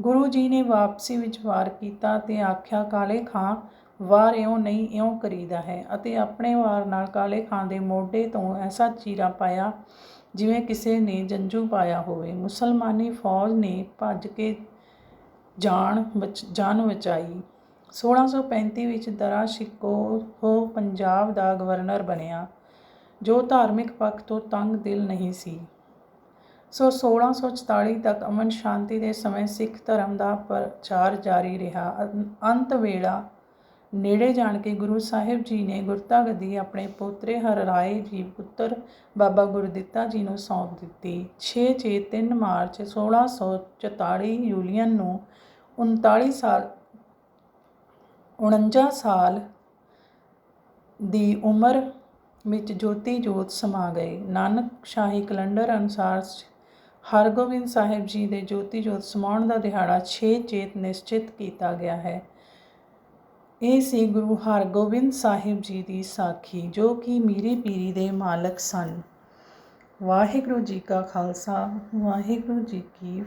ਗੁਰੂ ਜੀ ਨੇ ਵਾਪਸੀ ਵਿੱਚ ਵਾਰ ਕੀਤਾ ਅਤੇ ਆਖਿਆ, ਕਾਲੇ ਖਾਂ, ਵਾਰ ਇਉਂ ਨਹੀਂ, ਇਉਂ ਕਰੀਦਾ ਹੈ, ਅਤੇ ਆਪਣੇ ਵਾਰ ਨਾਲ ਕਾਲੇ ਖਾਂ ਦੇ ਮੋਢੇ ਤੋਂ ਐਸਾ ਚੀਰਾ ਪਾਇਆ ਜਿਵੇਂ ਕਿਸੇ ਨੇ ਜੰਝੂ ਪਾਇਆ ਹੋਵੇ। ਮੁਸਲਮਾਨੀ ਫੌਜ ਨੇ ਭੱਜ ਕੇ ਜਾਨ ਬਚਾਈ। 1635 ਵਿੱਚ ਦਰਾ ਸ਼ਿਕੋਹ ਪੰਜਾਬ ਦਾ ਗਵਰਨਰ ਬਣਿਆ, ਜੋ ਧਾਰਮਿਕ ਪੱਖ ਤੋਂ ਤੰਗ ਦਿਲ ਨਹੀਂ ਸੀ। 1644 ਤੱਕ ਅਮਨ ਸ਼ਾਂਤੀ ਦੇ ਸਮੇਂ ਸਿੱਖ ਧਰਮ ਦਾ ਪ੍ਰਚਾਰ ਜਾਰੀ ਰਿਹਾ। ਅੰਤ ਵੇਲਾ ਨੇੜੇ ਜਾਣ ਕੇ ਗੁਰੂ ਸਾਹਿਬ ਜੀ ਨੇ ਗੁਰਤਾ ਗੱਦੀ ਆਪਣੇ ਪੋਤਰੇ ਹਰਰਾਏ ਜੀ ਪੁੱਤਰ ਬਾਬਾ ਗੁਰਦਿੱਤਾ ਜੀ ਨੂੰ ਸੌਂਪ ਦਿੱਤੀ। 6 ਚੇਤ 3 ਮਾਰਚ 1644 ਯੂਲੀਅਨ ਨੂੰ 49 ਸਾਲ ਦੀ ਉਮਰ ਵਿੱਚ ਜੋਤੀ ਜੋਤ ਸਮਾ ਗਏ। ਨਾਨਕ ਸ਼ਾਹੀ ਕੈਲੰਡਰ ਅਨੁਸਾਰ ਹਰਗੋਬਿੰਦ ਸਾਹਿਬ ਜੀ ਦੇ ਜੋਤੀ ਜੋਤ ਸਮਾਉਣ ਦਾ ਦਿਹਾੜਾ 6 ਚੇਤ ਨਿਸ਼ਚਿਤ ਕੀਤਾ ਗਿਆ ਹੈ। ਇਹ ਸੀ ਗੁਰੂ ਹਰਗੋਬਿੰਦ ਸਾਹਿਬ ਜੀ ਦੀ ਸਾਖੀ, ਜੋ ਕਿ ਮੀਰੀ ਪੀਰੀ ਦੇ ਮਾਲਕ ਸਨ। ਵਾਹਿਗੁਰੂ ਜੀ ਕਾ ਖਾਲਸਾ, ਵਾਹਿਗੁਰੂ ਜੀ ਕੀ